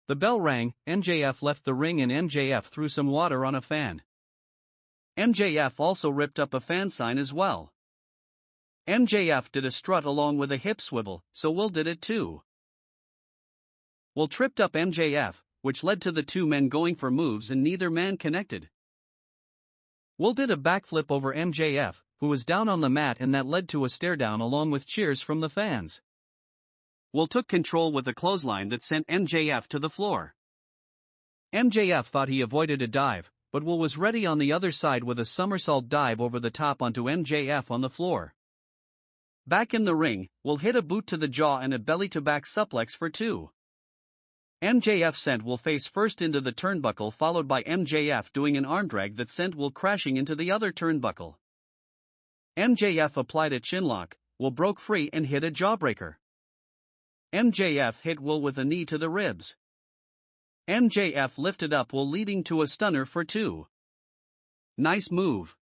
The bell rang, MJF left the ring and MJF threw some water on a fan. MJF also ripped up a fan sign as well. MJF did a strut along with a hip swivel, so Will did it too. Will tripped up MJF, which led to the two men going for moves and neither man connected. Will did a backflip over MJF, who was down on the mat, and that led to a stare down along with cheers from the fans. Will took control with a clothesline that sent MJF to the floor. MJF thought he avoided a dive, but Will was ready on the other side with a somersault dive over the top onto MJF on the floor. Back in the ring, Will hit a boot to the jaw and a belly-to-back suplex for 2. MJF sent Will face first into the turnbuckle, followed by MJF doing an arm drag that sent Will crashing into the other turnbuckle. MJF applied a chinlock, Will broke free and hit a jawbreaker. MJF hit Will with a knee to the ribs. MJF lifted up Will, leading to a stunner for 2. Nice move.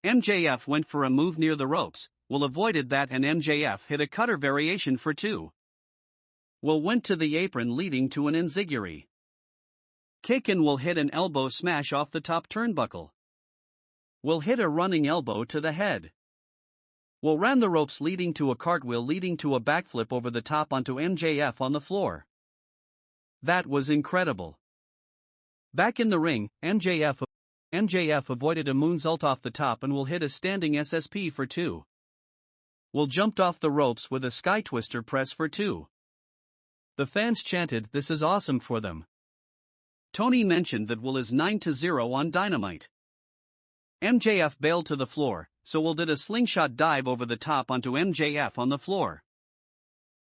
MJF went for a move near the ropes, Will avoided that and MJF hit a cutter variation for 2. Will went to the apron, leading to an enziguri kick, and Will hit an elbow smash off the top turnbuckle. Will hit a running elbow to the head. Will ran the ropes, leading to a cartwheel, leading to a backflip over the top onto MJF on the floor. That was incredible. Back in the ring, MJF avoided a moonsault off the top and Will hit a standing SSP for 2. Will jumped off the ropes with a sky twister press for 2. The fans chanted, "This is awesome" for them. Tony mentioned that Will is 9-0 on Dynamite. MJF bailed to the floor, so Will did a slingshot dive over the top onto MJF on the floor.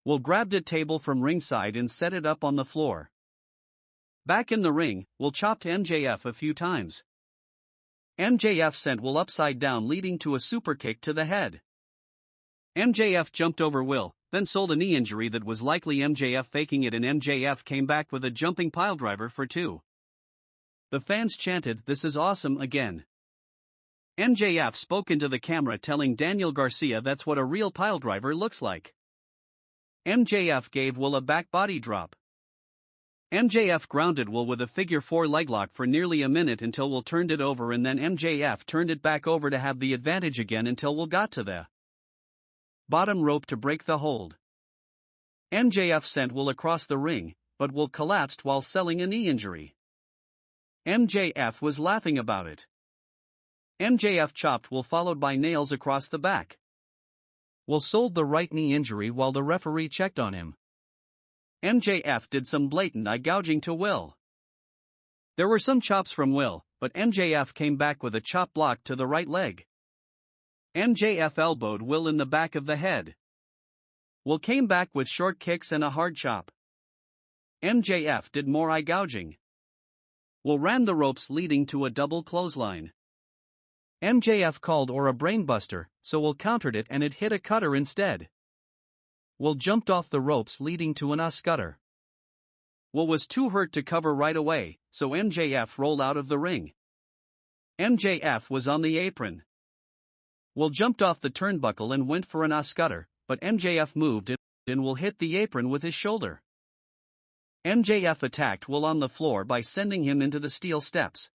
Will grabbed a table from ringside and set it up on the floor. Back in the ring, Will chopped MJF a few times. MJF sent Will upside down, leading to a superkick to the head. MJF jumped over Will, then sold a knee injury that was likely MJF faking it, and MJF came back with a jumping piledriver for 2. The fans chanted, "This is awesome" again. MJF spoke into the camera telling Daniel Garcia that's what a real piledriver looks like. MJF gave Will a back body drop. MJF grounded Will with a figure 4 leglock for nearly a minute until Will turned it over, and then MJF turned it back over to have the advantage again until Will got to the bottom rope to break the hold. MJF sent Will across the ring, but Will collapsed while selling a knee injury. MJF was laughing about it. MJF chopped Will, followed by nails across the back. Will sold the right knee injury while the referee checked on him. MJF did some blatant eye gouging to Will. There were some chops from Will, but MJF came back with a chop block to the right leg. MJF elbowed Will in the back of the head. Will came back with short kicks and a hard chop. MJF did more eye gouging. Will ran the ropes, leading to a double clothesline. MJF called or a brainbuster, so Will countered it and it hit a cutter instead. Will jumped off the ropes, leading to an scudder. Will was too hurt to cover right away, so MJF rolled out of the ring. MJF was on the apron. Will jumped off the turnbuckle and went for an scudder, but MJF moved it, and Will hit the apron with his shoulder. MJF attacked Will on the floor by sending him into the steel steps.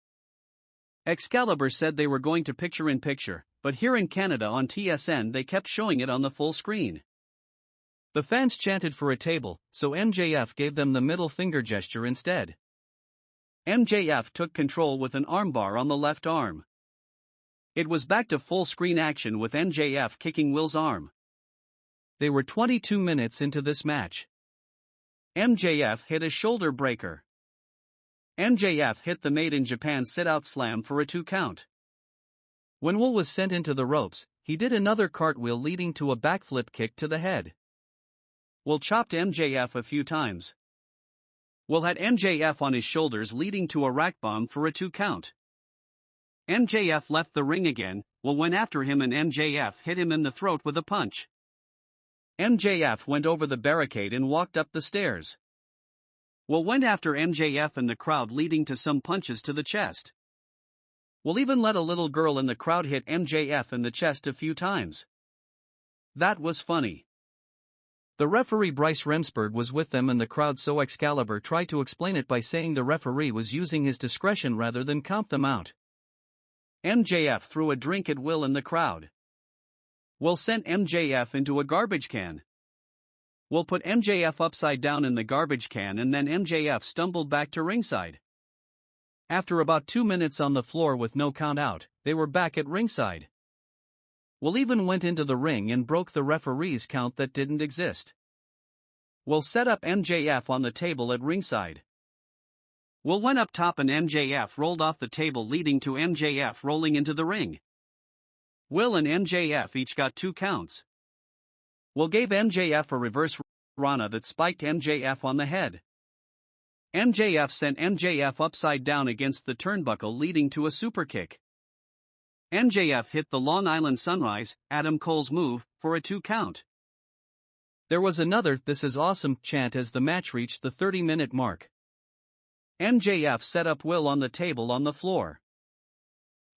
Excalibur said they were going to picture-in-picture, but here in Canada on TSN they kept showing it on the full screen. The fans chanted for a table, so MJF gave them the middle finger gesture instead. MJF took control with an armbar on the left arm. It was back to full screen action with MJF kicking Will's arm. They were 22 minutes into this match. MJF hit a shoulder breaker. MJF hit the Made in Japan sit-out slam for a 2 count. When Will was sent into the ropes, he did another cartwheel, leading to a backflip kick to the head. Will chopped MJF a few times. Will had MJF on his shoulders, leading to a rack bomb for a 2 count. MJF left the ring again. Will went after him and MJF hit him in the throat with a punch. MJF went over the barricade and walked up the stairs. Will went after MJF in the crowd, leading to some punches to the chest. Will even let a little girl in the crowd hit MJF in the chest a few times. That was funny. The referee Bryce Remsburg was with them and the crowd, so Excalibur tried to explain it by saying the referee was using his discretion rather than count them out. MJF threw a drink at Will in the crowd. Will sent MJF into a garbage can. Will put MJF upside down in the garbage can and then MJF stumbled back to ringside. After about 2 minutes on the floor with no count out, they were back at ringside. Will even went into the ring and broke the referee's count that didn't exist. Will set up MJF on the table at ringside. Will went up top and MJF rolled off the table, leading to MJF rolling into the ring. Will and MJF each got 2 counts. Will gave MJF a reverse Rana that spiked MJF on the head. MJF sent MJF upside down against the turnbuckle, leading to a superkick. MJF hit the Long Island Sunrise, Adam Cole's move, for a 2 count. There was another "This is awesome" chant as the match reached the 30-minute mark. MJF set up Will on the table on the floor.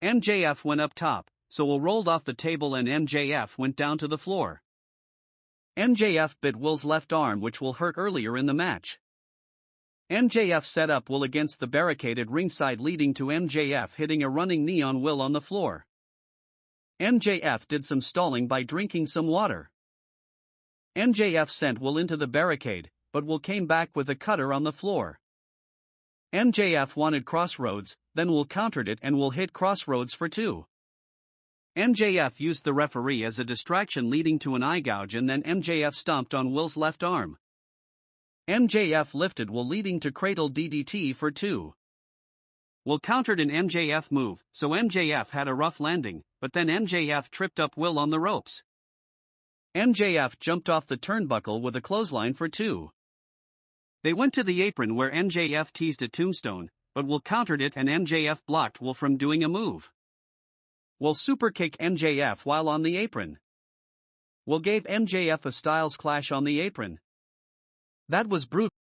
MJF went up top, so Will rolled off the table and MJF went down to the floor. MJF bit Will's left arm, which Will hurt earlier in the match. MJF set up Will against the barricade at ringside, leading to MJF hitting a running knee on Will on the floor. MJF did some stalling by drinking some water. MJF sent Will into the barricade, but Will came back with a cutter on the floor. MJF wanted Crossroads, then Will countered it and Will hit Crossroads for 2. MJF used the referee as a distraction, leading to an eye gouge, and then MJF stomped on Will's left arm. MJF lifted Will, leading to Cradle DDT for 2. Will countered an MJF move, so MJF had a rough landing, but then MJF tripped up Will on the ropes. MJF jumped off the turnbuckle with a clothesline for 2. They went to the apron where MJF teased a tombstone, but Will countered it and MJF blocked Will from doing a move. Will superkicked MJF while on the apron. Will gave MJF a Styles Clash on the apron. That was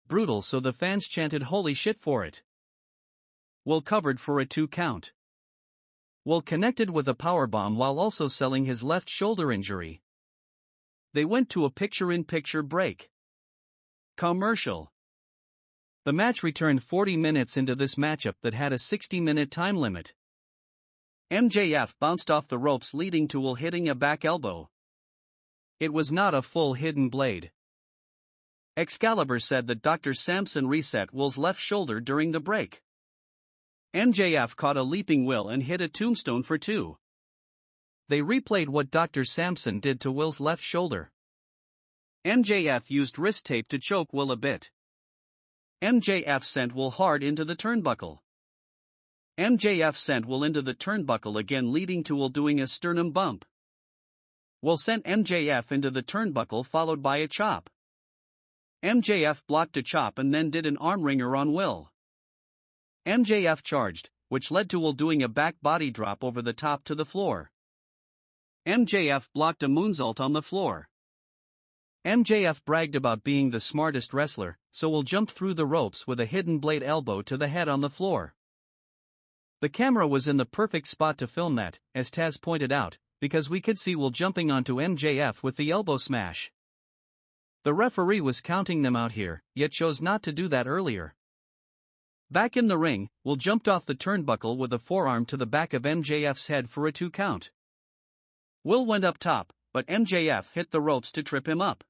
brutal, so the fans chanted "holy shit" for it. Will covered for a 2 count. Will connected with a powerbomb while also selling his left shoulder injury. They went to a picture-in-picture break. Commercial. The match returned 40 minutes into this matchup that had a 60-minute time limit. MJF bounced off the ropes, leading to Will hitting a back elbow. It was not a full hidden blade. Excalibur said that Dr. Sampson reset Will's left shoulder during the break. MJF caught a leaping Will and hit a tombstone for 2. They replayed what Dr. Sampson did to Will's left shoulder. MJF used wrist tape to choke Will a bit. MJF sent Will hard into the turnbuckle. MJF sent Will into the turnbuckle again, leading to Will doing a sternum bump. Will sent MJF into the turnbuckle followed by a chop. MJF blocked a chop and then did an arm wringer on Will. MJF charged, which led to Will doing a back body drop over the top to the floor. MJF blocked a moonsault on the floor. MJF bragged about being the smartest wrestler, so Will jumped through the ropes with a hidden blade elbow to the head on the floor. The camera was in the perfect spot to film that, as Taz pointed out, because we could see Will jumping onto MJF with the elbow smash. The referee was counting them out here, yet chose not to do that earlier. Back in the ring, Will jumped off the turnbuckle with a forearm to the back of MJF's head for a 2 count. Will went up top, but MJF hit the ropes to trip him up.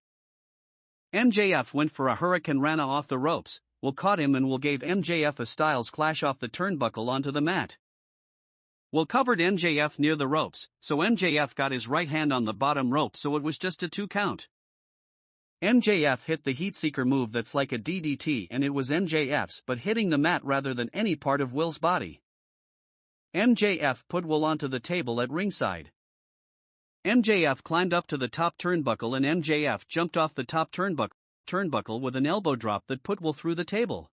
MJF went for a Hurricane Rana off the ropes. Will caught him and Will gave MJF a Styles Clash off the turnbuckle onto the mat. Will covered MJF near the ropes, so MJF got his right hand on the bottom rope, so it was just a 2 count. MJF hit the Heatseeker move that's like a DDT, and it was MJF's but hitting the mat rather than any part of Will's body. MJF put Will onto the table at ringside. MJF climbed up to the top turnbuckle and MJF jumped off the top turnbuckle with an elbow drop that put Will through the table.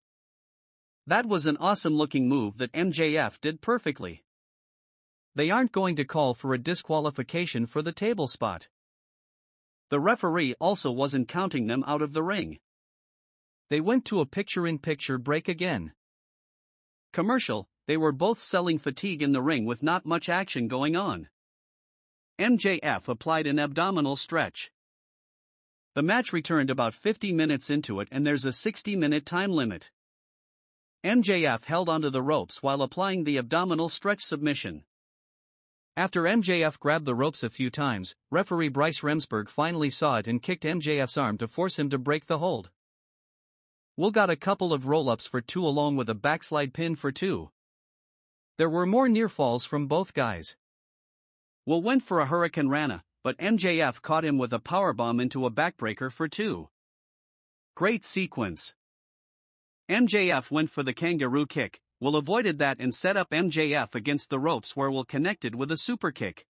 That was an awesome looking move that MJF did perfectly. They aren't going to call for a disqualification for the table spot. The referee also wasn't counting them out of the ring. They went to a picture-in-picture break again. Commercial. They were both selling fatigue in the ring with not much action going on. MJF applied an abdominal stretch. The match returned about 50 minutes into it and there's a 60-minute time limit. MJF held onto the ropes while applying the abdominal stretch submission. After MJF grabbed the ropes a few times, referee Bryce Remsburg finally saw it and kicked MJF's arm to force him to break the hold. Will got a couple of roll-ups for 2 along with a backslide pin for 2. There were more near falls from both guys. Will went for a Hurricane Rana, but MJF caught him with a powerbomb into a backbreaker for 2. Great sequence. MJF went for the kangaroo kick. Will avoided that and set up MJF against the ropes where Will connected with a super kick.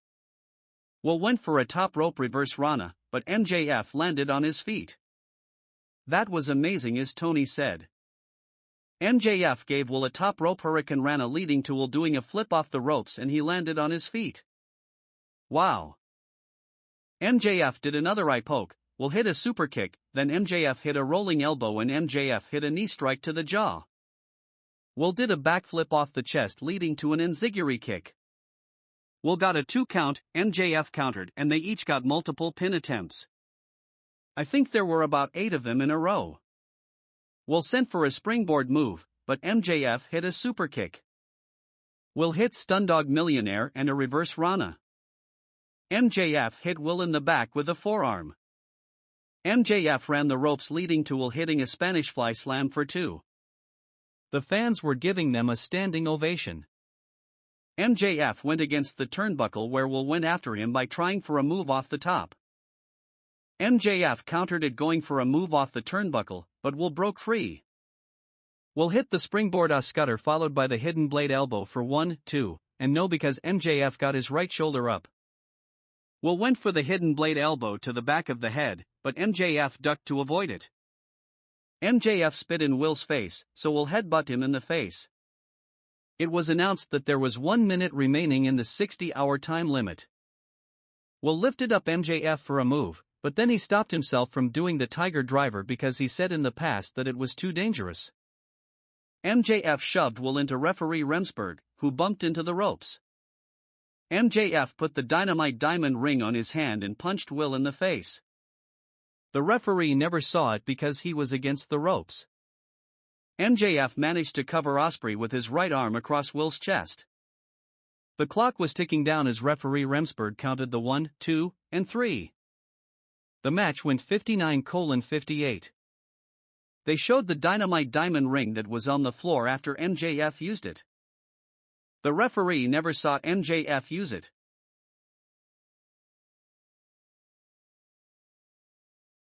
Will went for a top rope reverse Rana, but MJF landed on his feet. That was amazing, as Tony said. MJF gave Will a top rope Hurricane Rana leading to Will doing a flip off the ropes and he landed on his feet. Wow. MJF did another eye poke, Will hit a super kick, then MJF hit a rolling elbow and MJF hit a knee strike to the jaw. Will did a backflip off the chest leading to an enziguri kick. Will got a 2 count, MJF countered and they each got multiple pin attempts. I think there were about 8 of them in a row. Will sent for a springboard move, but MJF hit a super kick. Will hit Stundog Millionaire and a reverse Rana. MJF hit Will in the back with a forearm. MJF ran the ropes leading to Will hitting a Spanish Fly Slam for 2. The fans were giving them a standing ovation. MJF went against the turnbuckle where Will went after him by trying for a move off the top. MJF countered it going for a move off the turnbuckle, but Will broke free. Will hit the springboard Oscutter followed by the hidden blade elbow for 1, 2, and no because MJF got his right shoulder up. Will went for the hidden blade elbow to the back of the head, but MJF ducked to avoid it. MJF spit in Will's face, so Will headbutt him in the face. It was announced that there was 1 minute remaining in the 60-hour time limit. Will lifted up MJF for a move, but then he stopped himself from doing the Tiger Driver because he said in the past that it was too dangerous. MJF shoved Will into referee Remsburg, who bumped into the ropes. MJF put the Dynamite diamond ring on his hand and punched Will in the face. The referee never saw it because he was against the ropes. MJF managed to cover Ospreay with his right arm across Will's chest. The clock was ticking down as referee Remsburg counted the 1, 2, and 3. The match went 59:58. They showed the Dynamite diamond ring that was on the floor after MJF used it. The referee never saw MJF use it.